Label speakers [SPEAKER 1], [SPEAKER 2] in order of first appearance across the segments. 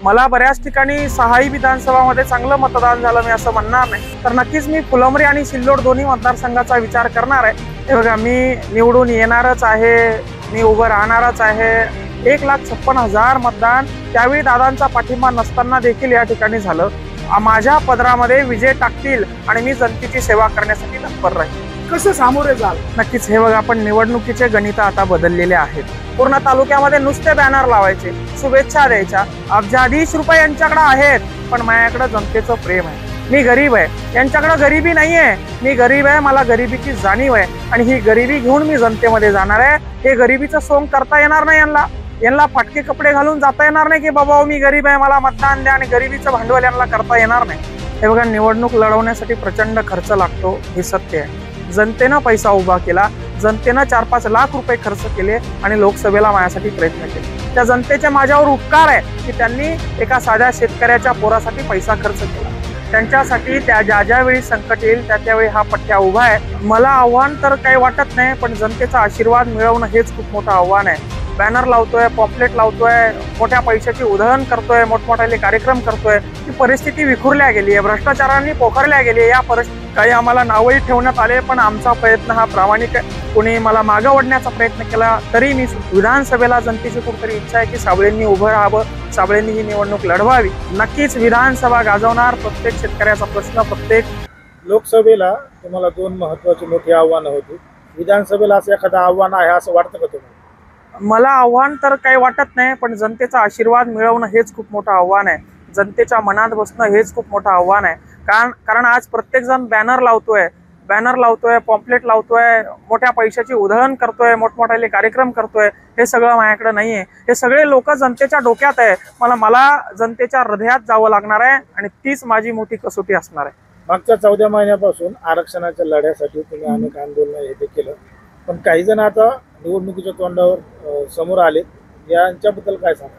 [SPEAKER 1] मला बऱ्याच ठिकाणी 6ही विधानसभामध्ये चांगलं मतदान झालं मी असं म्हणणार नाही, तर नक्कीच मी फुलंब्री आणि सिल्लोड दोन्ही मतदारसंघाचा विचार करणार आहे। हे बघा, मी निवडून येणारच आहे, मी उभं राहणारच आहे। 1,56,000 मतदान त्यावेळी दादांचा पाठिंबा नसताना देखील या ठिकाणी झालं। माझ्या पदरामध्ये विजय टाकतील आणि मी जनतेची सेवा करण्यासाठी तत्पर राहील।
[SPEAKER 2] कसं सामोरे जाल?
[SPEAKER 1] नक्कीच। हे बघा, आपण निवडणुकीचे गणित आता बदललेले आहेत। पूर्ण तालुक्यामध्ये नुसते बॅनर लावायचे, शुभेच्छा द्यायच्या, अब्जाधीश रुपये यांच्याकडे आहेत, पण माझ्याकडे जनतेचं प्रेम आहे। मी गरीब आहे, यांच्याकडे गरिबी नाहीये, मी गरीब आहे, मला गरिबीची जाणीव आहे आणि ही गरिबी घेऊन मी जनतेमध्ये जाणार आहे। हे गरिबीचं सोंग करता येणार नाही यांना फाटके कपडे घालून जाता येणार नाही की बाबा मी गरीब आहे मला मतदान द्या आणि गरिबीचं भांडवल यांना करता येणार नाही। हे बघा, निवडणूक लढवण्यासाठी प्रचंड खर्च लागतो, हे सत्य आहे। जनतेनं पैसा उभा केला, जनतेनं 4-5 लाख रुपये खर्च केले आणि लोकसभेला माझ्यासाठी प्रयत्न केले। त्या जनतेचे माझ्यावर उपकार आहे की त्यांनी एका साध्या शेतकऱ्याच्या पोरासाठी पैसा खर्च केला। त्यांच्यासाठी त्या ज्या वेळी संकट येईल त्यावेळी हा पट्ट्या उभा आहे। मला आव्हान तर काही वाटत नाही, पण जनतेचा आशीर्वाद मिळवणं हेच खूप मोठं आव्हान आहे। बॅनर लावतोय, पॉम्पलेट लावतोय, मोठ्या पैशाची उधळण करतोय, मोठमोठे कार्यक्रम करतोय, ही परिस्थिती विखुरल्या गेली आहे, भ्रष्टाचारांनी पोखरल्या गेली आहे। या परिस्थितीत काही आम्हाला नावही ठेवण्यात आले, पण आमचा प्रयत्न हा प्रामाणिक आहे। कोणी मला मागे ओढण्याचा प्रयत्न केला तरी मी विधानसभेला जनतेची कुठेतरी इच्छा आहे की साबळेंनी उभं राहावं, साबळेंनी ही निवडणूक लढवावी। नक्कीच विधानसभा गाजवणार, प्रत्येक शेतकऱ्याचा प्रश्न, प्रत्येक
[SPEAKER 2] लोकसभेला तुम्हाला 2 महत्त्वाची मोठी आव्हानं होती, विधानसभेला असं एखादं आव्हान आहे असं वाटतं का तुम्हाला?
[SPEAKER 1] मला आव्हान तर काही वाटत नाही, पण जनतेचा आशीर्वाद मिळवणं हेच खूप मोठं आव्हान आहे। जनतेच्या मनात बसणं हेच खूप मोठं आव्हान आहे। कारण आज प्रत्येक जण बॅनर लावतोय, पॉम्पलेट लावतोय, मोठ्या पैशाची उधळण करतोय, मोठमोठे कार्यक्रम करतोय, हे सगळं माझ्याकडे नाहीये। हे सगळे लोक जनतेच्या डोक्यात आहे, मला जनतेच्या हृदयात जावं लागणार आहे आणि तीच माझी मोठी कसोटी असणार आहे।
[SPEAKER 2] मागच्या 14 महिन्यापासून आरक्षणाच्या लढ्यासाठी तुम्ही अनेक आंदोलन हे केलं, पण काही जण आता निवडणुकीच्या तोंडावर समोर आले, यांच्याबद्दल काय सांगा?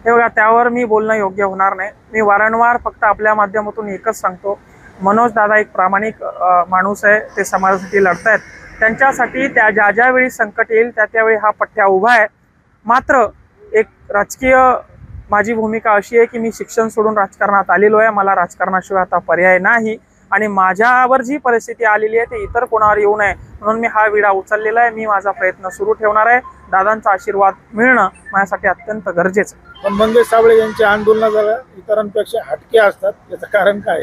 [SPEAKER 1] हे बघा, त्यावर मी बोलणं योग्य होणार नाही। मी वारंवार फक्त आपल्या माध्यमातून एकच सांगतो, मनोज दादा एक प्रामाणिक माणूस आहे, ते समाजासाठी लढतायत। त्यांच्यासाठी त्या ज्या वेळी संकट येईल त्यावेळी हा पट्ट्या उभा आहे। मात्र एक राजकीय माझी भूमिका अशी आहे की मी शिक्षण सोडून राजकारणात आलेलो आहे, मला राजकारणाशिवाय आता पर्याय नाही आणि माझ्यावर जी परिस्थिती आलेली आहे ते इतर कोणावर येऊ नये म्हणून मी हा विडा उचललेला आहे। मी माझा प्रयत्न सुरू ठेवणार आहे। दादांचा आशीर्वाद मिळणं माझ्यासाठी अत्यंत गरजेचं आहे।
[SPEAKER 2] पण मंगेश साबळे यांची आंदोलनं जरा इतरांपेक्षा हटके असतात, याचं कारण काय?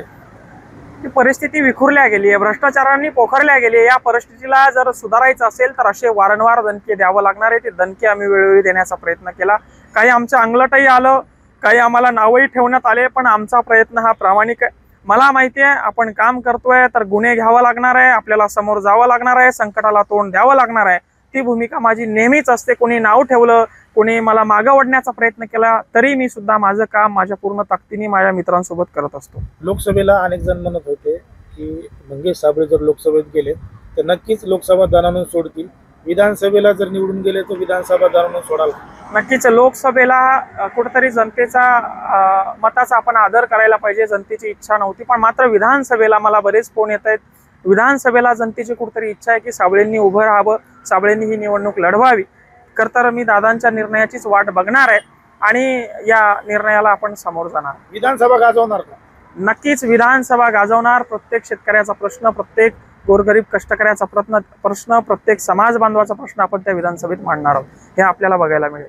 [SPEAKER 1] ती परिस्थिती विखुरल्या गेली आहे, भ्रष्टाचारांनी पोखरल्या गेली आहे। या परिस्थितीला जर सुधारायचं असेल तर असे वारंवार दणके द्यावं लागणार आहे। ते दणके आम्ही वेळोवेळी देण्याचा प्रयत्न केला, काही आमच्या अंगलटही आलं, काही आम्हाला नावही ठेवण्यात आले, पण आमचा प्रयत्न हा प्रामाणिक आहे। मला माहिती आहे आपण काम करतोय तर गुन्हे घ्यावं लागणार आहे, आपल्याला समोर जावं लागणार आहे, संकटाला तोंड द्यावं लागणार आहे। ती भूमिका माझी नेहमीच असते। कोणी नाव ठेवलं, कोणी मला मागे ओढण्याचा प्रयत्न केला तरी मी सुद्धा माझं काम माझ्या पूर्ण ताकदीने माझ्या मित्रांसोबत करत असतो।
[SPEAKER 2] लोकसभेला अनेक जण म्हणत होते की मंगेश साबळे जर लोकसभेत गेले तर नक्कीच लोकसभा दानानं सोडतील, विधानसभेला जर निवडून गेले तर विधानसभा दानानं सोडाल?
[SPEAKER 1] नक्कीच लोकसभेला कुठेतरी जनतेचा मताचा आपण आदर करायला पाहिजे, जनतेची इच्छा नव्हती, पण मात्र विधानसभेला मला बरेच फोन येत आहेत। विधानसभेला जनतेची कुठेतरी इच्छा आहे की साबळेंनी उभं राहावं, साबळेंनी ही निवडणूक लढवावी। तर मी दादांच्या निर्णयाचीच वाट बघणार आहे आणि या निर्णयाला आपण समोर जाणार।
[SPEAKER 2] विधानसभा गाजवणार का?
[SPEAKER 1] नक्कीच विधानसभा गाजवणार। प्रत्येक शेतकऱ्याचा प्रश्न, प्रत्येक गोरगरीब कष्टकऱ्याचा प्रश्न, प्रत्येक समाज बांधवाचा प्रश्न आपण त्या विधानसभेत मांडणार आहोत, हे आपल्याला बघायला मिळेल।